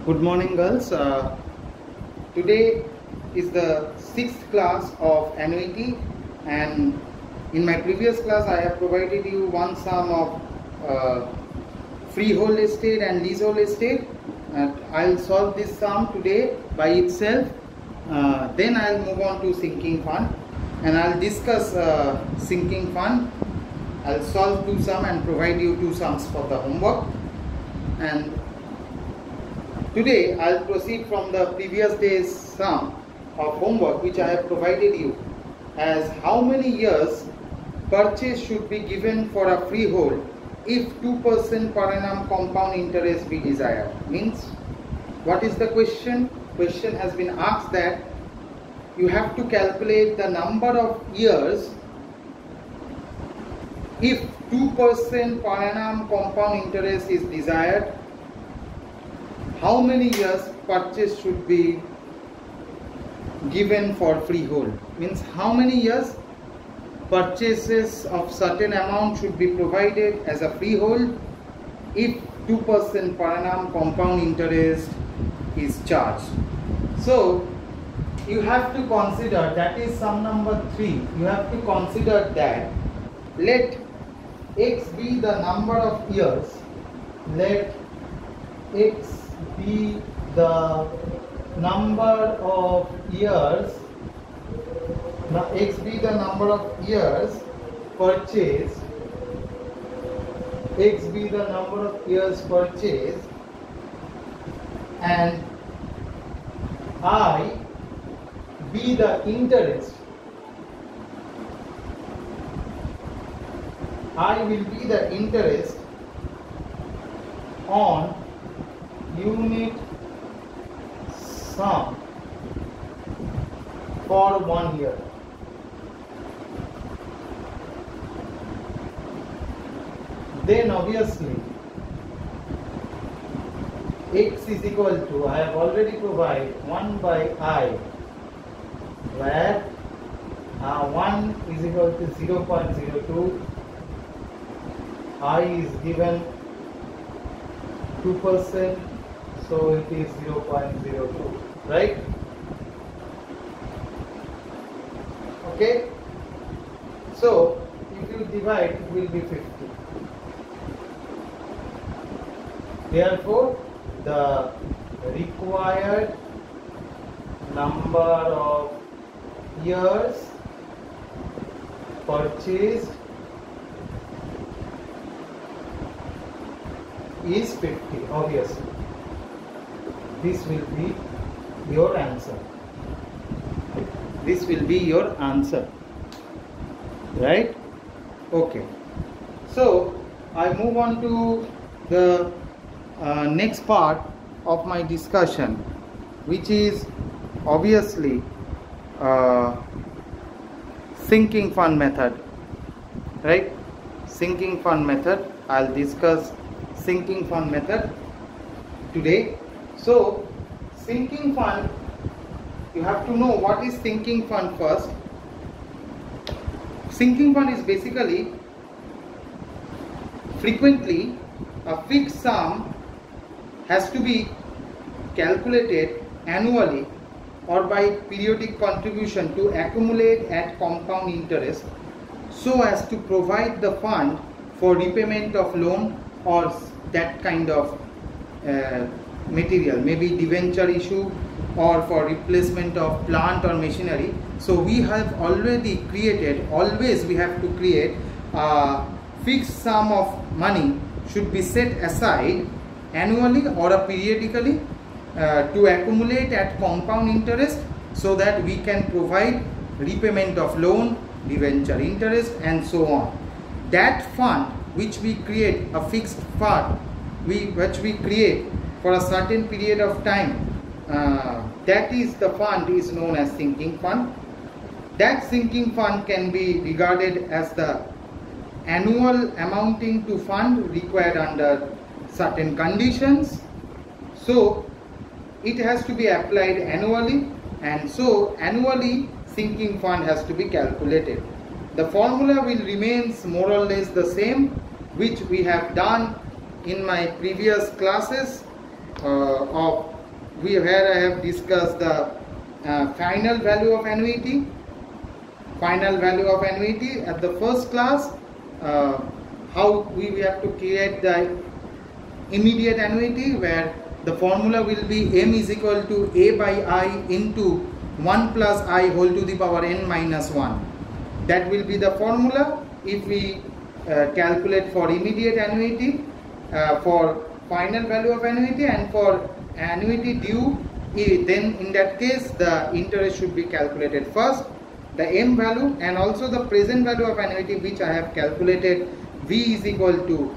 Good morning, girls. Today is the 6th class of annuity, and in my previous class I have provided you one sum of freehold estate and leasehold estate. I'll solve this sum today by itself. Then I'll move on to sinking fund, and I'll discuss sinking fund. I'll solve two sums and provide you two sums for the homework. And today I'll proceed from the previous day's sum of homework which I have provided you, as how many years purchase should be given for a freehold if 2% per annum compound interest be desired. Means, what is the question? Question has been asked that you have to calculate the number of years if 2% per annum compound interest is desired. How many years purchase should be given for freehold? Means, how many years purchases of certain amount should be provided as a freehold if 2% per annum compound interest is charged. So you have to consider, that is sum number 3, you have to consider that let x be the number of years, let x be the number of years, x be the number of years purchased, x be the number of years purchased, and I be the interest. I will be the interest on unit sum for 1 year. Then obviously x is equal to, I have already provided 1 by I, where 1 is equal to 0.02, I is given 2%, so it is 0.02, right? Okay, so if you divide, it will be 50. Therefore, the required number of years purchased is 50, obviously. This will be your answer. This will be your answer, right? Okay. So I move on to the next part of my discussion, which is obviously sinking fund method, right? Sinking fund method. I'll discuss sinking fund method today. So sinking fund, you have to know what is sinking fund first. Sinking fund is basically frequently a fixed sum has to be calculated annually or by periodic contribution to accumulate at compound interest so as to provide the fund for repayment of loan or that kind of material, maybe debenture issue or for replacement of plant or machinery. So we have already created, always we have to create a fixed sum of money should be set aside annually or periodically to accumulate at compound interest so that we can provide repayment of loan, debenture interest, and so on. That fund which we create, a fixed fund which we create for a certain period of time, that is the fund is known as sinking fund. That sinking fund can be regarded as the annual amounting to fund required under certain conditions. So it has to be applied annually, and so annually sinking fund has to be calculated. The formula will remain more or less the same, which we have done in my previous classes of where I have discussed the final value of annuity. Final value of annuity at the first class, how we have to create the immediate annuity, where the formula will be m is equal to a by I into 1 plus I whole to the power n minus 1. That will be the formula if we calculate for immediate annuity, for final value of annuity, and for annuity due, then in that case the interest should be calculated first, the m value, and also the present value of annuity, which I have calculated. V is equal to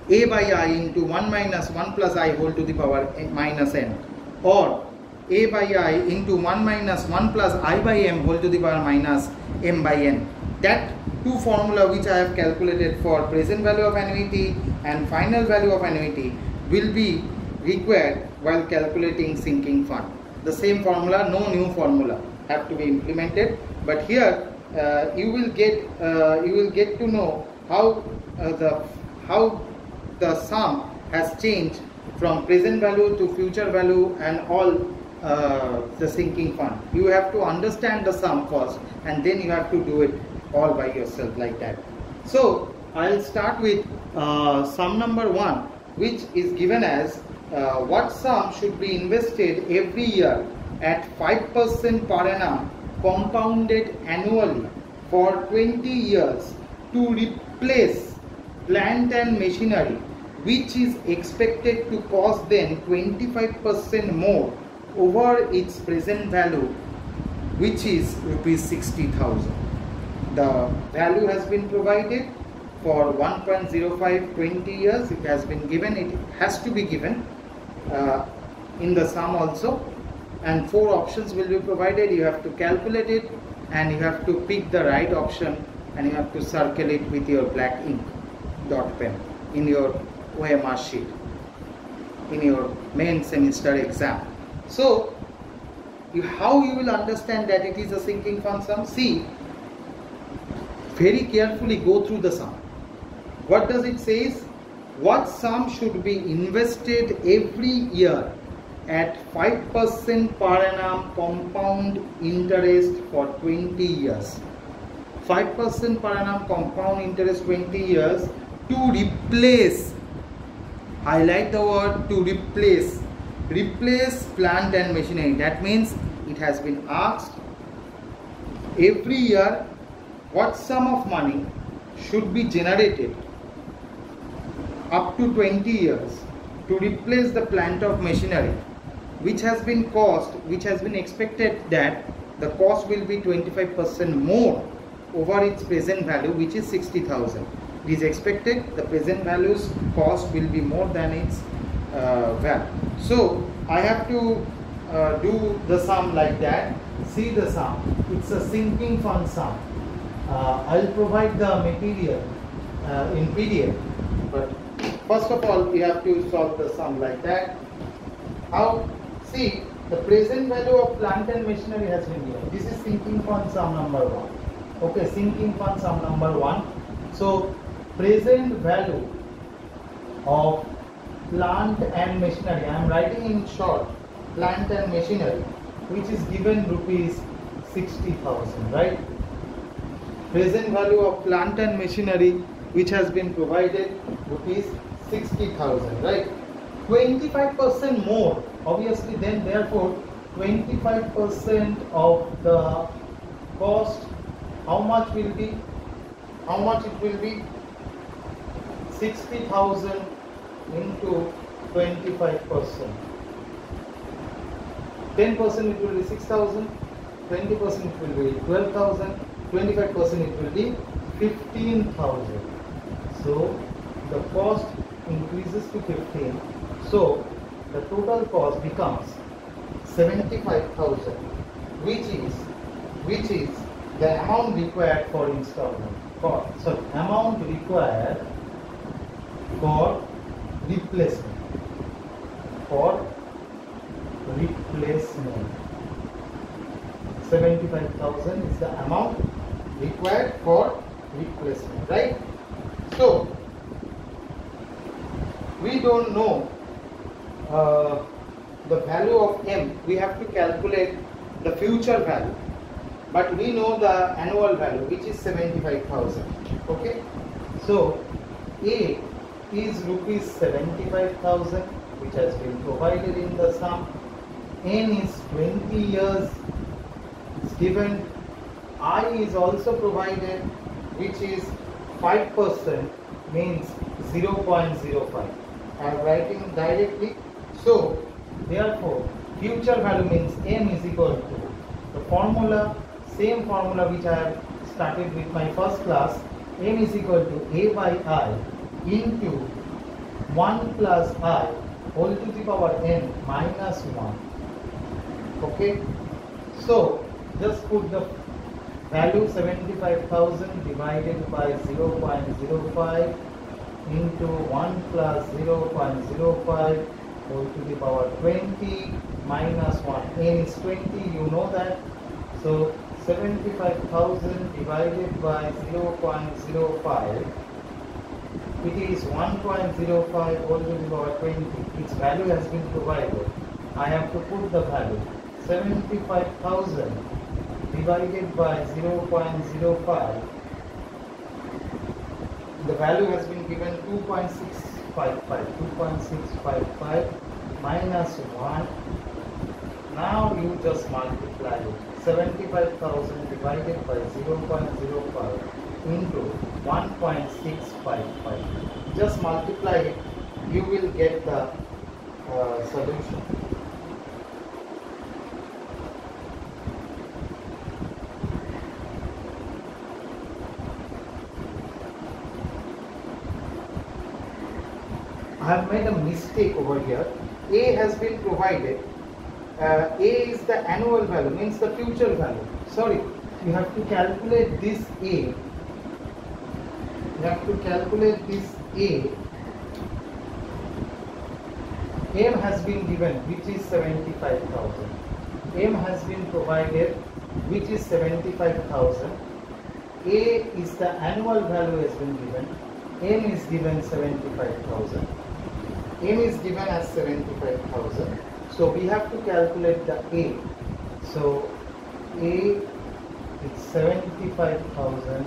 a by I into 1 minus 1 plus I whole to the power minus n, or a by I into 1 minus 1 plus I by m whole to the power minus m by n. That two formula which I have calculated for present value of annuity and final value of annuity will be required while calculating sinking fund. The same formula, no new formula have to be implemented, but here you will get to know how the sum has changed from present value to future value and all the sinking fund. You have to understand the sum first, and then you have to do it all by yourself like that. So I'll start with sum number 1, which is given as what sum should be invested every year at 5% per annum compounded annually for 20 years to replace plant and machinery, which is expected to cost them 25% more over its present value, which is rupees 60,000. The value has been provided for 1.05 20 years. It has been given, it has to be given in the sum also, and 4 options will be provided. You have to calculate it, and you have to pick the right option, and you have to circle it with your black ink dot pen in your OMR sheet in your main semester exam. So how you will understand that it is a sinking fund sum? See, very carefully go through the sum. What does it say? What sum should be invested every year at 5% per annum compound interest for 20 years. 5% per annum compound interest 20 years to replace, highlight the word to replace plant and machinery. That means it has been asked every year what sum of money should be generated up to 20 years to replace the plant of machinery, which has been expected that the cost will be 25% more over its present value, which is 60,000. It is expected the present value's cost will be more than its value. So I have to do the sum like that. See the sum. It's a sinking fund sum. I'll provide the material in PDF, but first of all you have to solve the sum like that. How? See, the present value of plant and machinery has been given. This is sinking fund sum number 1. Okay, sinking fund sum number 1. So present value of plant and machinery, I am writing in short, plant and machinery, which is given rupees 60,000, right? Present value of plant and machinery which has been provided rupees 60,000, right? 25% more, obviously, then therefore 25% of the cost, how much will be? How much it will be? 60,000 into 25%. 10% it will be 6,000, 20% it will be 12,000, 25% it will be 15,000. So the cost increases to 15. So the total cost becomes 75,000, which is the amount required for installment. Amount required for replacement. For replacement. 75,000 is the amount required for replacement, right? So we don't know the value of M, we have to calculate the future value, but we know the annual value, which is 75,000. Okay, so A is rupees 75,000, which has been provided in the sum. N is 20 years, is given. I is also provided, which is 5%, means 0.05. I am writing directly. So therefore future value means M is equal to the formula, same formula which I have started with my first class. M is equal to A by I into 1 plus I whole to the power n minus 1. Okay, so just put the value 75,000 divided by 0.05 into 1 plus 0.05 whole to the power 20 minus 1. N is 20, you know that. So 75,000 divided by 0.05, it is 1.05 whole to the power 20. Its value has been provided. I have to put the value 75,000 divided by 0.05. The value has been given 2.655 minus 1. Now you just multiply it. 75,000 divided by 0.05 into 1.655. Just multiply it, you will get the solution. I have made a mistake over here. A has been provided. A is the annual value, means the future value. Sorry, you have to calculate this A. You have to calculate this A. M has been given, which is 75,000. M has been provided, which is 75,000. A is the annual value has been given. M is given 75,000. M is given as 75,000. So we have to calculate the A. So A is 75,000,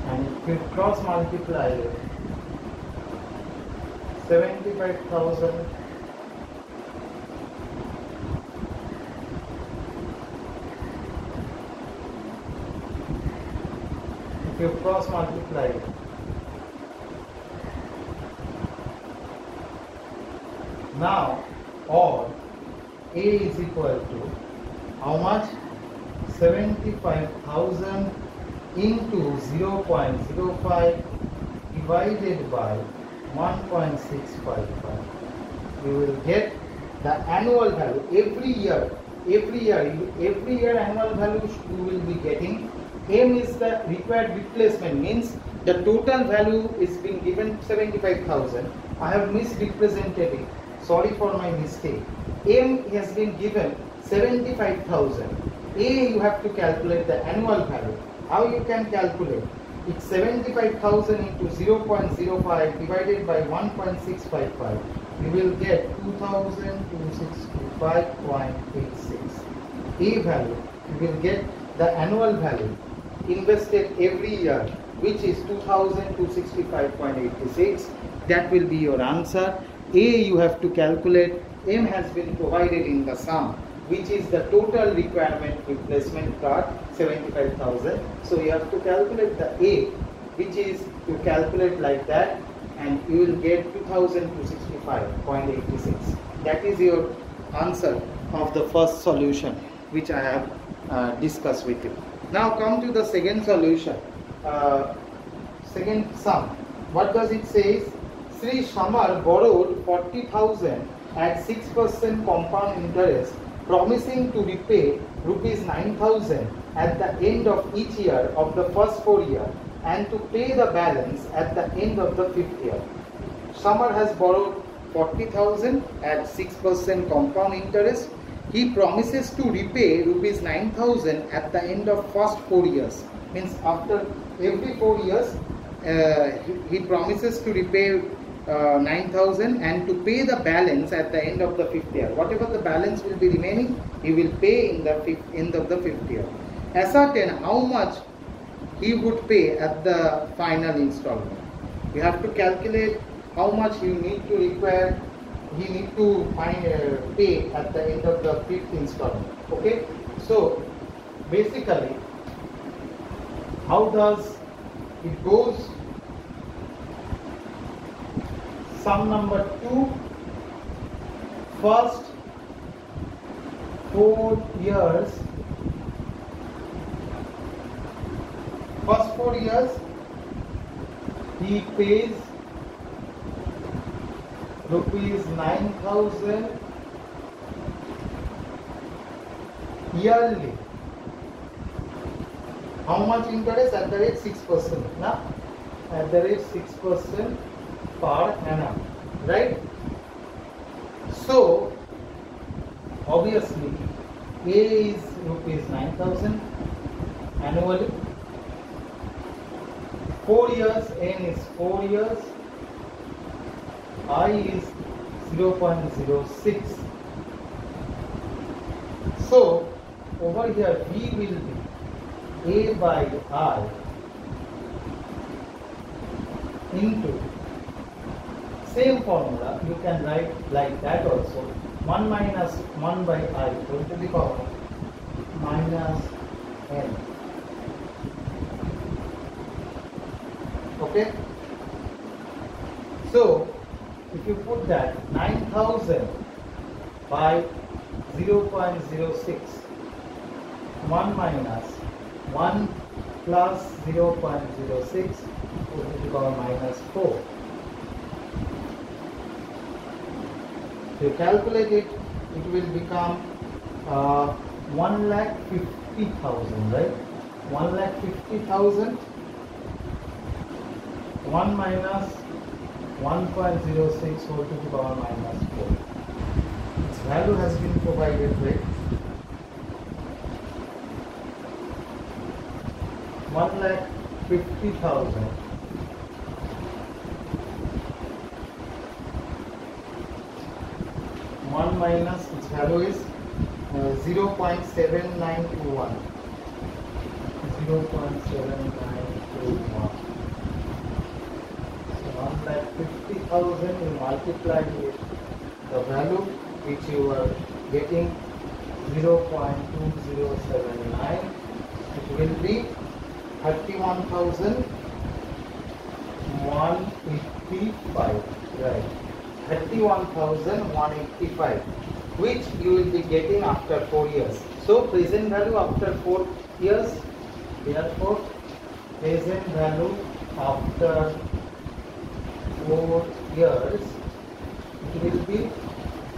and if you cross multiply it, 75,000 if you cross multiply it, now or A is equal to how much? 75,000 into 0.05 divided by 1.655. You will get the annual value every year. Every year annual value you will be getting. M is the required replacement, means the total value is being given 75,000. I have misrepresented it. Sorry for my mistake. M has been given 75,000. A you have to calculate the annual value. How you can calculate? It's 75,000 into 0.05 divided by 1.655. You will get 2,265.86. A value, you will get the annual value invested every year, which is 2,265.86. That will be your answer. A you have to calculate. M has been provided in the sum, which is the total requirement replacement card, 75,000. So you have to calculate the A, which is to calculate like that, and you will get 2,265.86. That is your answer of the first solution, which I have discussed with you. Now come to the second solution, second sum. What does it say? Sri Shamar borrowed 40,000 at 6% compound interest, promising to repay rupees 9,000 at the end of each year of the first 4 years and to pay the balance at the end of the 5th year. Shamar has borrowed 40,000 at 6% compound interest. He promises to repay rupees 9,000 at the end of first 4 years. Means after every 4 years, he promises to repay 9,000 and to pay the balance at the end of the 5th year. Whatever the balance will be remaining, he will pay in the end of the 5th year. Ascertain how much he would pay at the final installment. You have to calculate how much you need to require, he need to pay at the end of the 5th installment. Okay, so basically how does it goes? Sum number 2, first 4 years, first 4 years he pays rupees 9,000 yearly. How much interest? At the rate 6%. Now, at the rate 6% per annum, right? So, obviously, A is rupees 9,000 annually. 4 years, N is 4 years. I is 0.06. So, over here V will be A by I into, same formula you can write like that also, 1 minus 1 by I equal to the power minus N. Okay, so if you put that 9,000 by 0.06, 1 minus 1 plus 0.06 to the power minus 4. If you calculate it, it will become 1,50,000, right? 1,50,000. 1 minus 1.06 whole to the power minus 4. Its value has been provided, right? 1,50,000 1 minus its value is 0.7921. 0.7921. 1,50,000 you multiply with the value which you are getting 0.2079, it will be 31,185, right? 31,185, which you will be getting after 4 years. So present value after 4 years, therefore present value after 4 years, it will be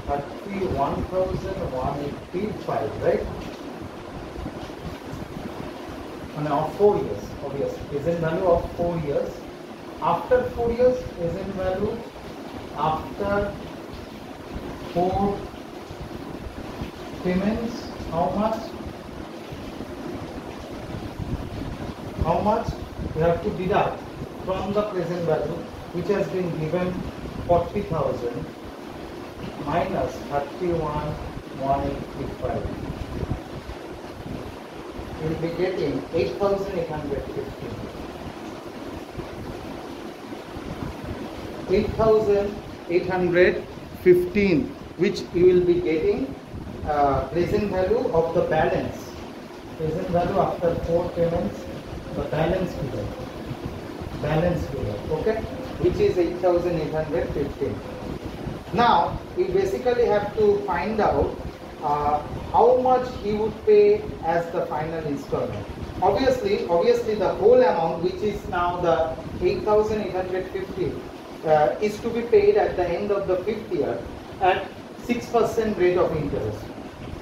31,185, right? And of 4 years, obviously, present value of 4 years. After 4 years, present value after 4 payments, how much? How much? You have to deduct from the present value, which has been given 40,000 minus 31,185. You will be getting 8,815. 8,815, which you will be getting present value of the balance. Present value after 4 payments, the balance figure. Balance figure, okay? Which is 8,815. Now, we basically have to find out how much he would pay as the final installment. Obviously the whole amount, which is now the 8,850, is to be paid at the end of the 5th year at 6% rate of interest.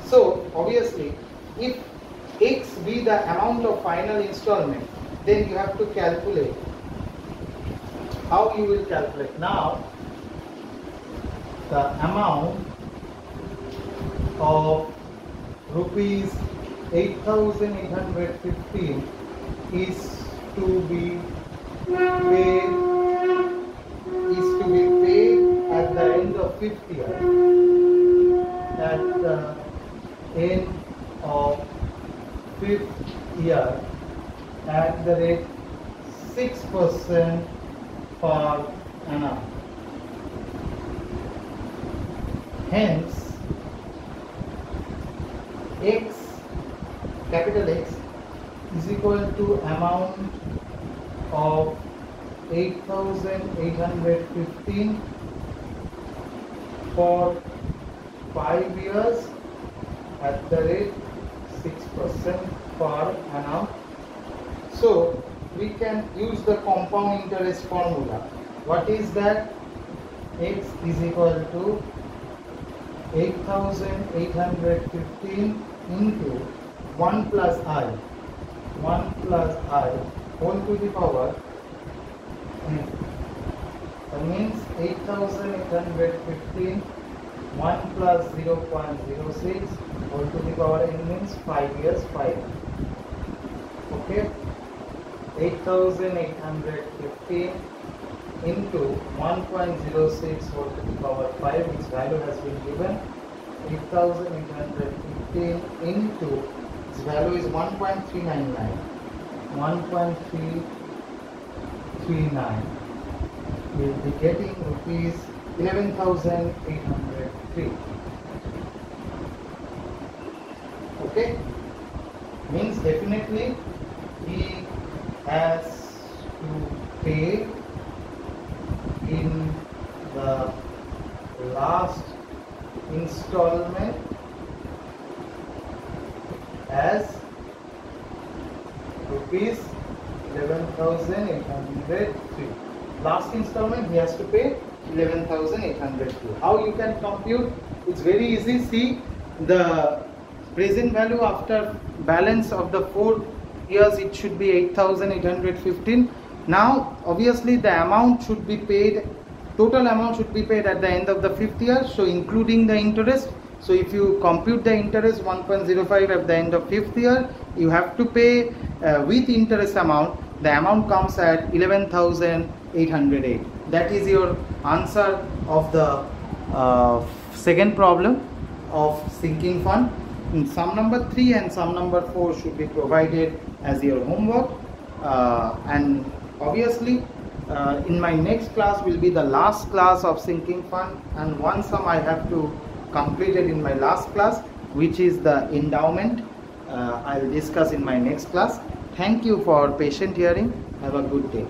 So, obviously, if X be the amount of final installment, then you have to calculate. How you will calculate? Now, the amount of rupees 8,815 is to be paid 5th year, at the end of 5th year, at the rate 6% per annum. Hence, X, capital X, is equal to amount of 8,815 for 5 years at the rate 6% per annum. So we can use the compound interest formula. What is that? X is equal to 8,815 into 1 plus I whole to the power, that means 8,815 1 plus 0.06 whole to the power n means 5 years 5. Okay, 8,815 into 1.06 whole to the power 5, its value has been given. 8,815 into, its value is 1.399. 1.339. We'll be getting rupees 11,803. Okay, means definitely he has to pay in the last installment as rupees 11,803. Last installment he has to pay 11,802. How you can compute? It's very easy. See, the present value after balance of the 4 years, it should be 8,815. Now obviously the amount should be paid, total amount should be paid at the end of the 5th year, so including the interest. So if you compute the interest 1.05 at the end of 5th year, you have to pay with interest amount, the amount comes at 11,808. That is your answer of the second problem of sinking fund. Sum number 3 and sum number 4 should be provided as your homework, and obviously in my next class will be the last class of sinking fund, and one sum I have to complete it in my last class, which is the endowment. I'll discuss in my next class. Thank you for patient hearing. Have a good day.